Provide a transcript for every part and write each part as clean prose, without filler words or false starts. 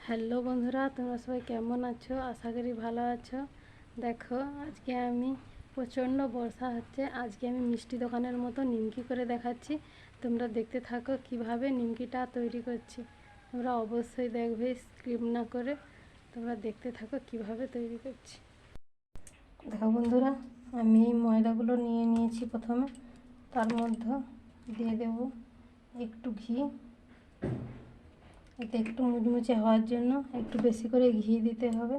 Hello বন্ধুরা, তোমরা সবাই কেমন আছো? আশা করি ভালো আছো। দেখো, আজকে আমি প্রচণ্ড বর্ষা হচ্ছে। আজকে আমি মিষ্টি দোকানের মতো নিমকি করে দেখাচ্ছি। তোমরা দেখতে থাকো কিভাবে নিমকিটা তৈরি করছি। তোমরা অবশ্যই দেখবে, স্কিপ না করে তোমরা দেখতে থাকো কিভাবে তৈরি করছি। দেখো বন্ধুরা, আমি এই ময়দাগুলো নিয়ে নিয়েছি। প্রথমে তার মধ্যে দিয়ে দেব একটু ঘি। এতে একটু মুচমুচে হওয়ার জন্য একটু বেশি করে ঘি দিতে হবে।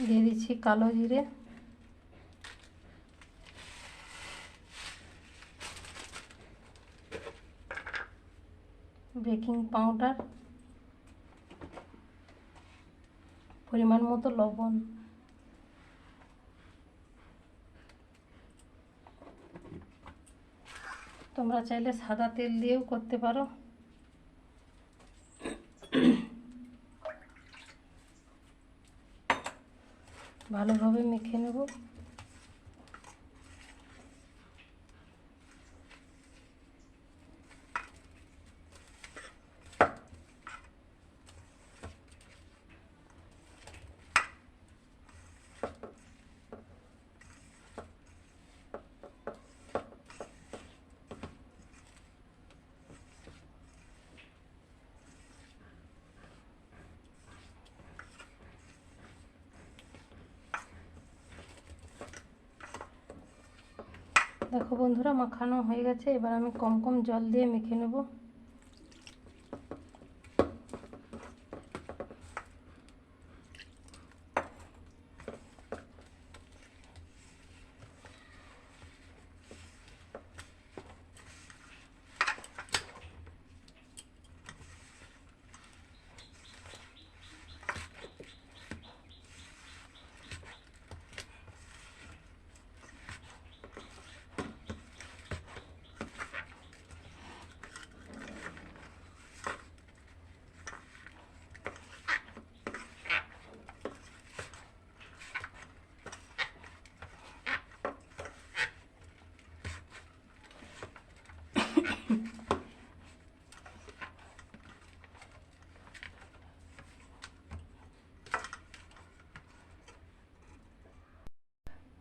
দিয়ে দিচ্ছি কালো জিরে, বেকিং পাউডার, পরিমাণ মতো লবণ। তোমরা চাইলে সাদা তেল দিয়েও করতে পারো। ভালোভাবে মেখে নেব। দেখো বন্ধুরা, মাখানো হয়ে গেছে। এবার আমি কম কম জল দিয়ে মেখে নেব।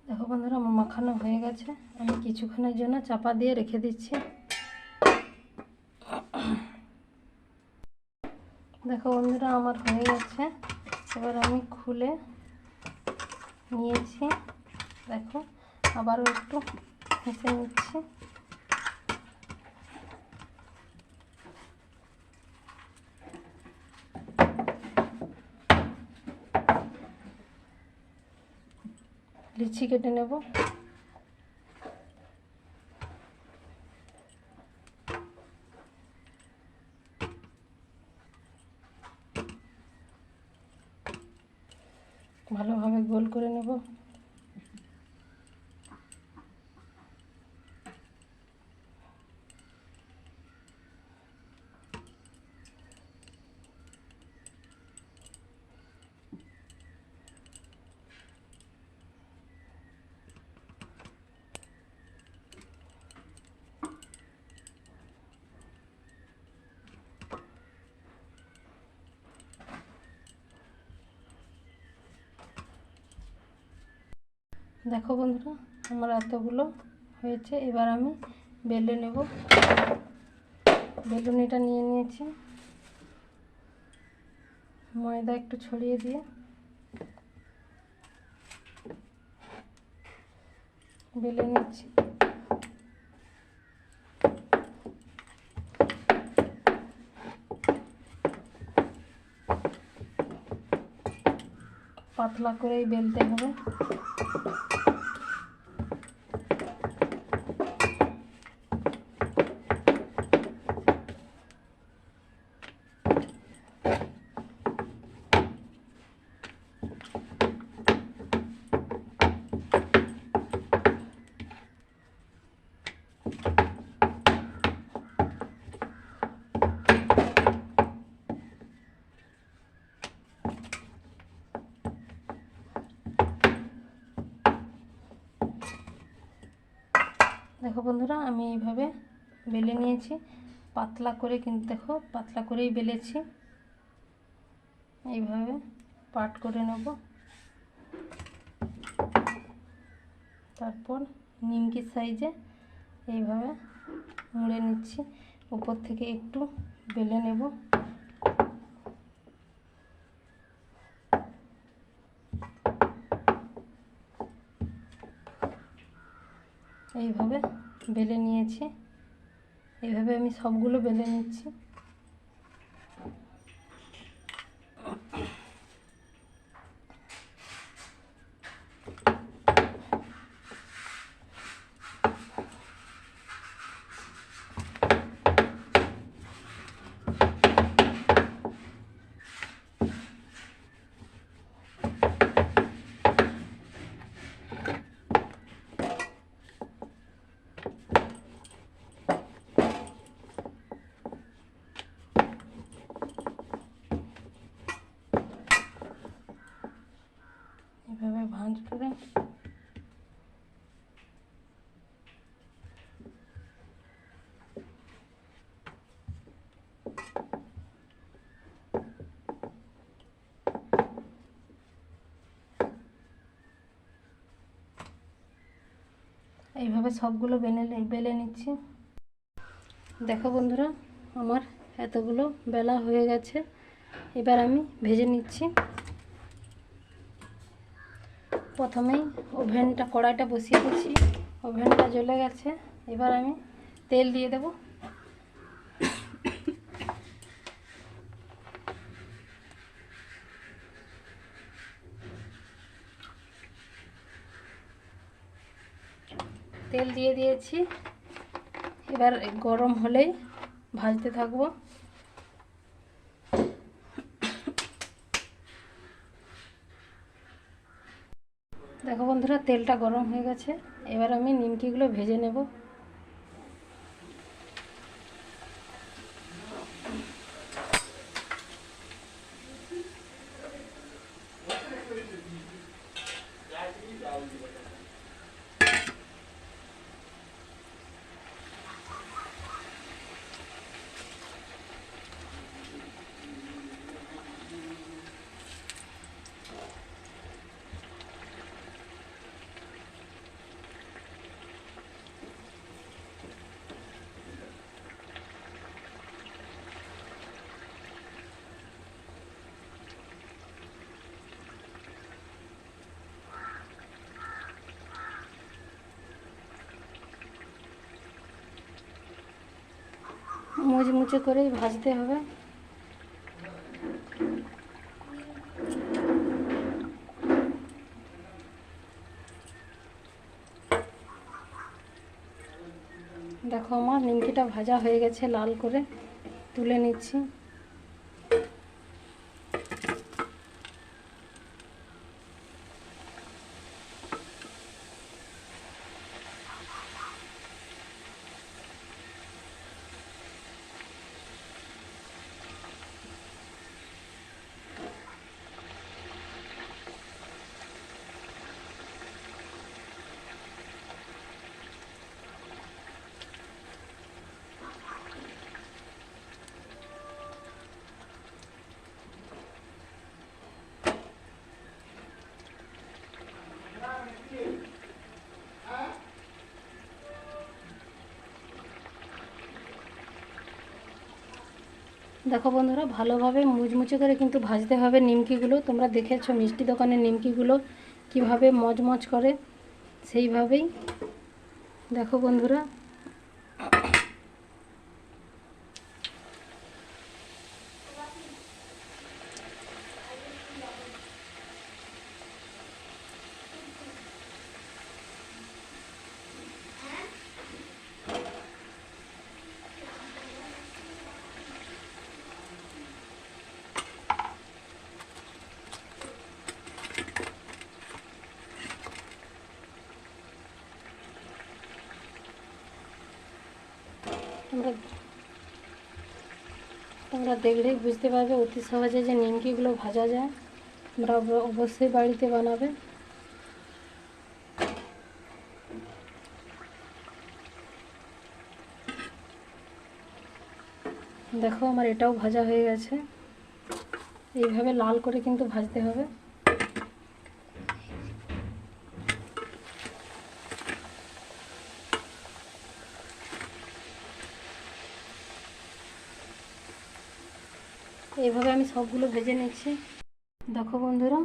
দেখো বন্ধুরা, আমার মাখানো হয়ে গেছে। আমি কিছুক্ষণের জন্য চাপা দিয়ে রেখে দিচ্ছি। দেখো বন্ধুরা, আমার হয়ে গেছে। এবার আমি খুলে নিয়েছি। দেখো, আবারও একটু হেসে নিচ্ছি। লিচি কেটে নেব। ভালোভাবে গোল করে নেব। দেখো বন্ধুরা, আমার এতগুলো হয়েছে। এবার আমি বেলে নেব। বেলুনিটা নিয়ে নিয়েছি। ময়দা একটু ছড়িয়ে দিয়ে বেলে নিচ্ছি। পাতলা করেই বেলতে হবে। দেখো বন্ধুরা, আমি এইভাবে বেলে নিয়েছি, পাতলা করে, কিন্তু দেখো পাতলা করেই বেলেছি। এইভাবে পাট করে নেব। তারপর নিমকির সাইজে এইভাবে মুড়ে নিচ্ছি, উপর থেকে একটু বেলে নেব। এইভাবে বেলে নিয়েছি, এইভাবে আমি সবগুলো বেলে নিচ্ছি। এভাবে ভাঁজ করে এইভাবে সবগুলো বেলে নিচ্ছি। দেখো বন্ধুরা, আমার এতগুলো বেলা হয়ে গেছে। এবার আমি ভেজে নিচ্ছি। প্রথমেই কড়াইটা বসিয়ে দিচ্ছি, ওভেনটা জ্বলে গেছে। এবার আমি তেল দিয়ে দেব। তেল দিয়ে দিয়েছি, এবার গরম হলেই ভাজতে থাকবো। দেখো বন্ধুরা, তেলটা গরম হয়ে গেছে। এবার আমি নিমকিগুলো ভেজে নেব। মুচমুচে করেই ভাজতে হবে। দেখো আমার নিমকিটা ভাজা হয়ে গেছে, লাল করে তুলে নিচ্ছি। দেখো বন্ধুরা, ভালোভাবে মুচমুচে করে কিন্তু ভাজতে হবে নিমকিগুলো। তোমরা দেখেছো মিষ্টি দোকানের নিমকিগুলো কিভাবে মজমজ করে, সেইভাবেই দেখো বন্ধুরা। তোমরা দেখলেই বুঝতে পারবে অতি সহজে যে নিমকিগুলো ভাজা যায়। তোমরা অবশ্যই বাড়িতে বানাবে। দেখো আমার এটাও ভাজা হয়ে গেছে। এইভাবে লাল করে কিন্তু ভাজতে হবে। এইভাবে আমি সবগুলো ভেজে নিচ্ছি। দেখো বন্ধুরা,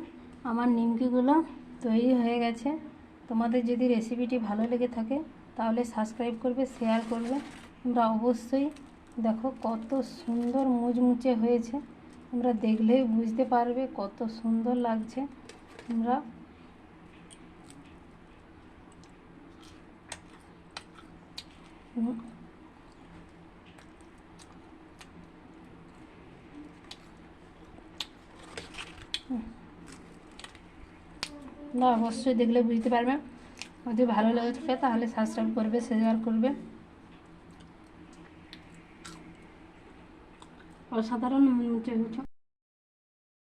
আমার নিমকিগুলো তৈরি হয়ে গেছে। তোমাদের যদি রেসিপিটি ভালো লেগে থাকে তাহলে সাবস্ক্রাইব করবে, শেয়ার করবে। তোমরা অবশ্যই দেখো কত সুন্দর মুচমুচে হয়েছে, তোমরা দেখলেই বুঝতে পারবে কত সুন্দর লাগছে। তোমরা না অবশ্যই দেখলে বুঝতে পারবে। যদি ভালো লেগে থাকে তাহলে সাবস্ক্রাইব করবে, শেয়ার করবে। অসাধারণ মুচমুচে হয়েছে।